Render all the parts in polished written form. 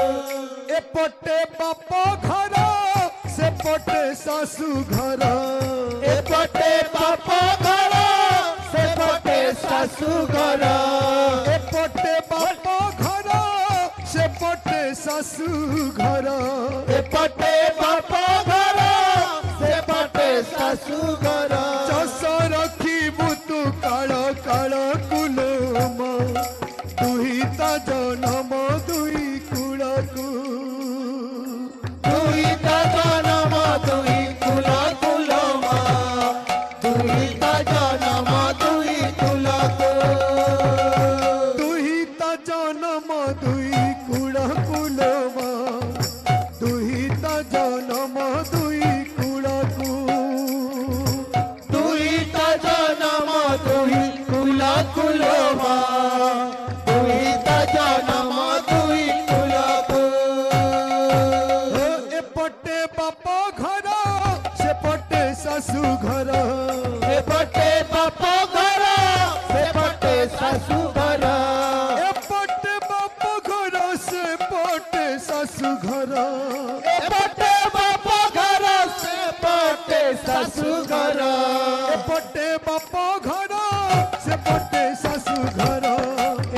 एपटे बापा घर सेपटे सासू घर एपटे बापा घर सेपटे सासू घर एपटे बापा घर सेपटे सासू घर एपटे बापा घर सेपटे सासू घर चाष रखिबु तू काल काल कुलम तुही ता जनम दुई कुलकू तुही ता जनम दुई कुलकुलमा तुही ता जनम दुई कुलकू तुही ता जनम दुई कुलकुलमा तुही ता जनम दुई कुलकू तुही ता जनम दुई कुलकुलमा तुही ता जनम दुई कुलकू एपटे बापा घर सेपटे सासू घर एपटे बापा घर सेपटे सासू घर एपटे बापा घर सेपटे सासू घर एपटे बापा घर सेपटे सासू घर एपटे बापा घर सेपटे सासू घर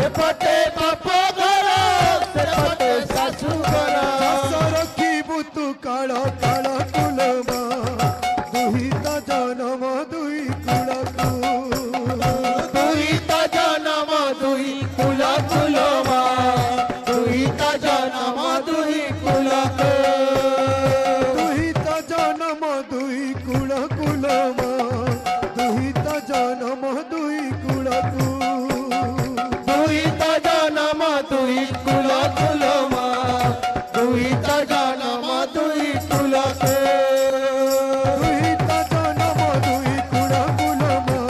एपटे बापा घर सेपटे सासू घर चाष रखिबु तू काल काल कुलमा दुही ता जनम दुई कुलकू तुही ता जनम दुई कुलकुलमा तुही ता जनम दुई कुलकू तुही ता जनम दुई कुलकुलमा तुही ता जनम दुई कुलकू तुही ता जनम दुई कुलकुलमा तुही ता जनम दुई कुलकू तुही ता जनम दुई कुलकुलमा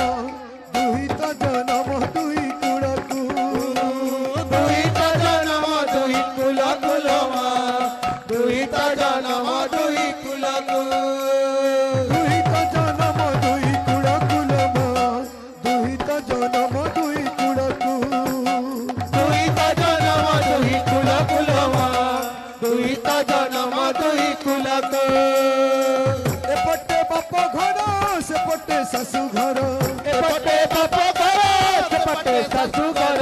तुही ता जनम दुई कुलकू तुही ता जनम दुई कुलकुलमा तुही ता जनम दुई कुलकू तुही ता जनम दुई कुलकुलमा तुही ता जनम दुई कुलकू तुही ता जनम दुई कुलकुलमा तुही ता जनम दुई कुलकू एपटे बापा घर सेपटे सासू घर एपटे बापा घर सेपटे सासू घर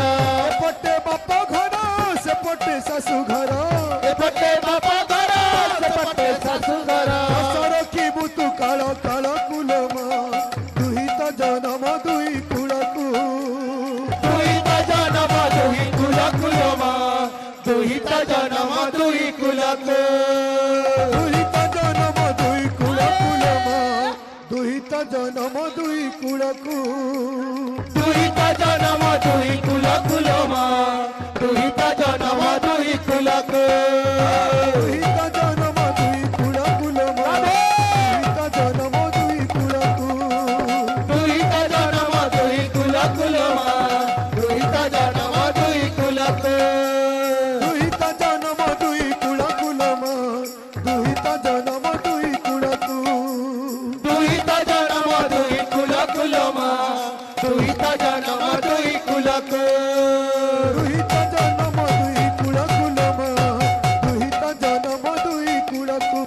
एपटे बापा घर सेपटे सासू घर एपटे बापा घर सेपटे सासू घर चाष रखिबु तू काल काल कुलमा तुही ता जनम दुई कुलकू तुही ता जनम दुई कुलकुलमा तुही ता जनम दुई कुलकू तुही ता जनम दुई कुलकुलमा तुही ता जनम दुई कुलकू तुही ता जनम दुई कुलकुलमा तुही ता जनम दुई कुलकू तुही ता जनम दुई कुलकुलमा तुही ता जनम दुई कुलकू तुही ता जनम दुई कुलकुलमा तुही ता जनम दुई कुलकू तुही ता जनम दुई कुलकुलमा तुही ता जनम दुई कुलकू तुही ता जनम दुई कुलकुलमा तुही ता जनम दुई कुलकू तुही ता जनम दुई कुलकुलमा तुही ता जनम दुई कुलकू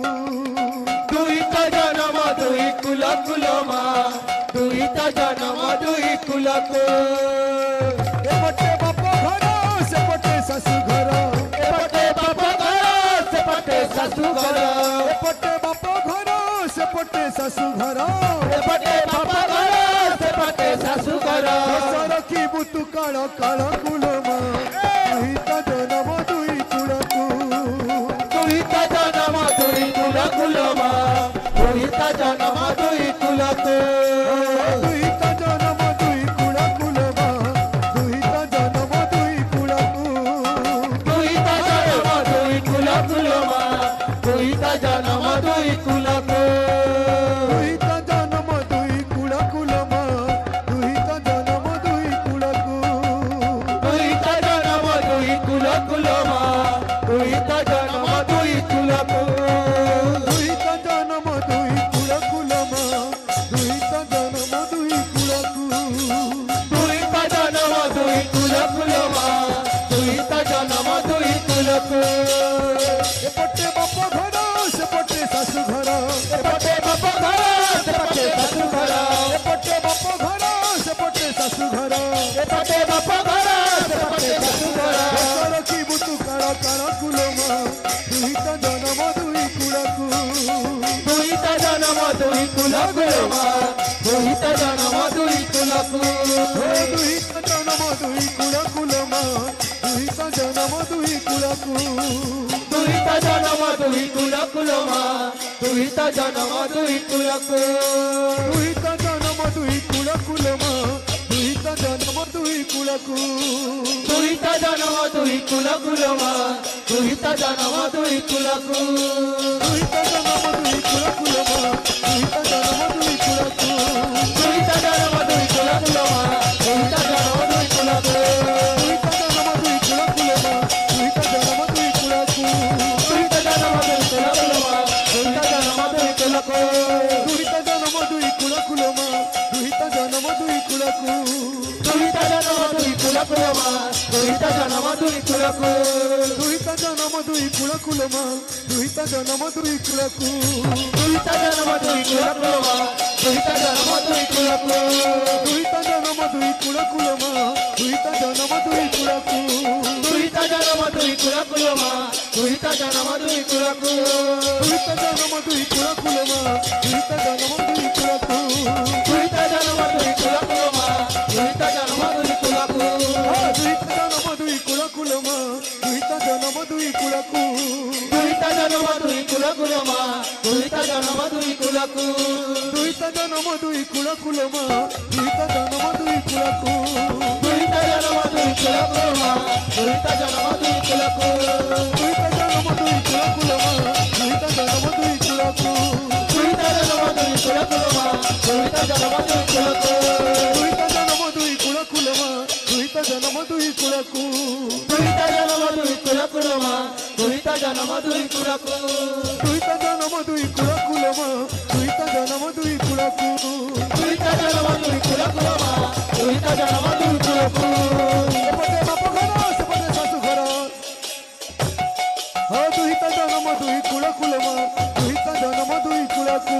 तुही ता जनम दुई कुलकुलमा तुही ता जनम दुई कुलकू एपटे बापा घर सेपटे सासू घर एपटे बापा घर सेपटे सासू घर एपटे बापा घर सेपटे सासू घर एपटे बापा घर सेपटे सासू घर चाष रखिबु तू काल काल कुलमा तुही ता जनम दुई कुलकू तुही ता जनम दुई कुलकुलमा కులమా దుహిత జనమ దుయి కులకు দুহিত জনম দুই কুল কুলমা দুহিত জনম দুই কুলকু దుహిత జనమ దుయి కుల కులమా దుహిత జనమ దుయి కులకు দুহিত জনম দুই কুল কুলমা দুহিত জনম দুই কুলকু దుహిత జనమ దుయి కుల కులమా దుహిత జనమ దుయి కులకు দুহিত জনম দুই কুল কুলমা দুহিত জনম দুই কুলকু దుహిత జనమ దుయి కుల కులమా దుహిత జనమ దుయి కులకు এপটে বাপ ঘর সেপটে শাশু ঘর এপটে বাপ ঘর সেপটে শাশু ঘর এপটে বাপ ঘর সেপটে শাশু ঘর এপটে বাপ ঘর সেপটে শাশু ঘর রকি বুতু কার কার কুলমা দুহিত জনম দুই কুলকু দুহিত জনম দুই কুল কুলমা দুহিত জনম দুই কুলকু দুহিত জনম দুই কুল কুলমা দুহিত জনম দুই কুলকু দুহিত জনম দুই কুল কুলমা দুহিত জনম দুই কুলকু দুহিত জনম দুই কুল কুলমা দুহিত জনম দুই কুলকু দুহিত জনম দুই কুল কুলমা দুহিত জনম দুই কুলকু দুহিত জনম দুই কুল কুলমা দুহিত জনম দুই কুলকু দুহিত জনম দুই কুল কুলমা দুহিত জনম দুই কুলকু দুহিত জনম দুই কুল কুলমা দুহিত জনম দুই কুলকু দুহিত জনম দুই কুল কুলমা দুহিত জনম দুই কুলকু দুহিত জনম দুই কুল কুলমা দুহিত জনম দুই কুলকু দুহিত জনম দুই কুল কুলমা দুহিত জনম দুই কুলকু দুহিত জনম দুই কুল কুলমা দুহিত জনম দুই কুলকু দুহিত জনম দুই কুল কুলমা দুহিত জনম দুই কুলকু দুহিত জনম দুই কুল কুলমা দুহিত জনম দুই কুলকু দুহিত জনম দুই কুল কুলমা দুহিত জনম দুই কুলকু দুহিত জনম দুই কুল কুলমা দুহিত জনম দুই কুলকু দুহিত জনম দুই কুল কুলমা দুহিত জনম দুই কুলকু দুহিত জনম দুই কুল কুলমা দুহিত জনম দুই কুলকু দুহিত জনম দুই কুল কুলমা দুহিত জনম দুই কুলকু দুহিত জনম দুই কুল কুলমা দুহিত জনম দুই কুলকু দুহিত জনম দুই কুল কুলমা দুহিত জনম দুই কুলকু দুহিত জনম দুই কুল কুলমা দুহিত জনম দুই কুলকু দুহিত জনম দুই কুল কুলমা দুহিত জনম দুই কুলকু দুহিত জনম দুই কুল কুলমা দুহিত জনম দুই কুলকু দুহিত জনম দুই কুল কুলমা দুহিত জনম দুই কুলকু দুহিত জনম দুই কুল কুলমা দুহিত জনম দুই কুলকু দুহিত জনম দুই কুল কুলমা দুহিত জনম দুই কুলকু এপটে বাপ ঘর সেপটে শাশু ঘর দুহিত জনম দুই কুল কুলমা দুহিত জনম দুই কুলকু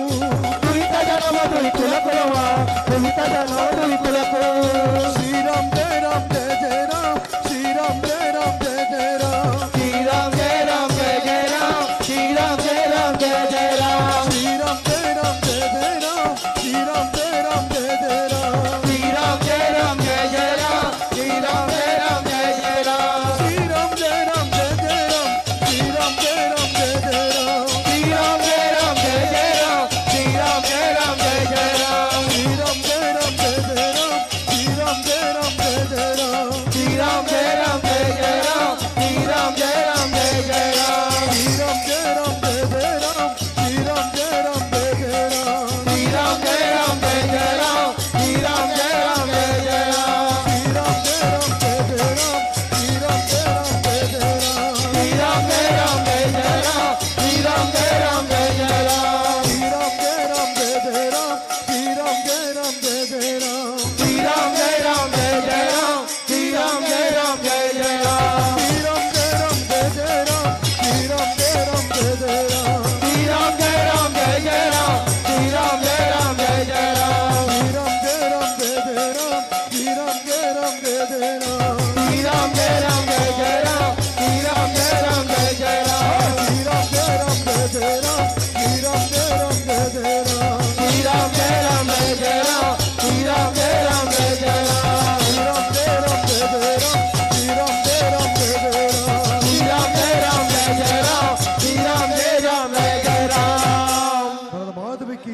দুহিত জনম দুই কুল কুলমা দুহিত জনম দুই কুলকু শ্রীরাম জয় রাম জয় জয় রাম শ্রীরাম জয় রাম জয় জয় রাম श्री राम जय राम जय जय राम श्री राम जय राम जय जय राम শ্রীরাম জয় রাম জয় জয় রাম শ্রীরাম জয় রাম জয় জয় রাম श्री राम जय राम जय जय राम श्री राम जय राम जय जय राम শ্রীরাম জয় রাম জয় জয় রাম শ্রীরাম জয় রাম জয় জয় রাম श्री राम जय राम जय जय राम श्री राम जय राम जय जय राम শ্রীরাম জয় রাম জয় জয় রাম ଜଗନ୍ନାଥ ବିକି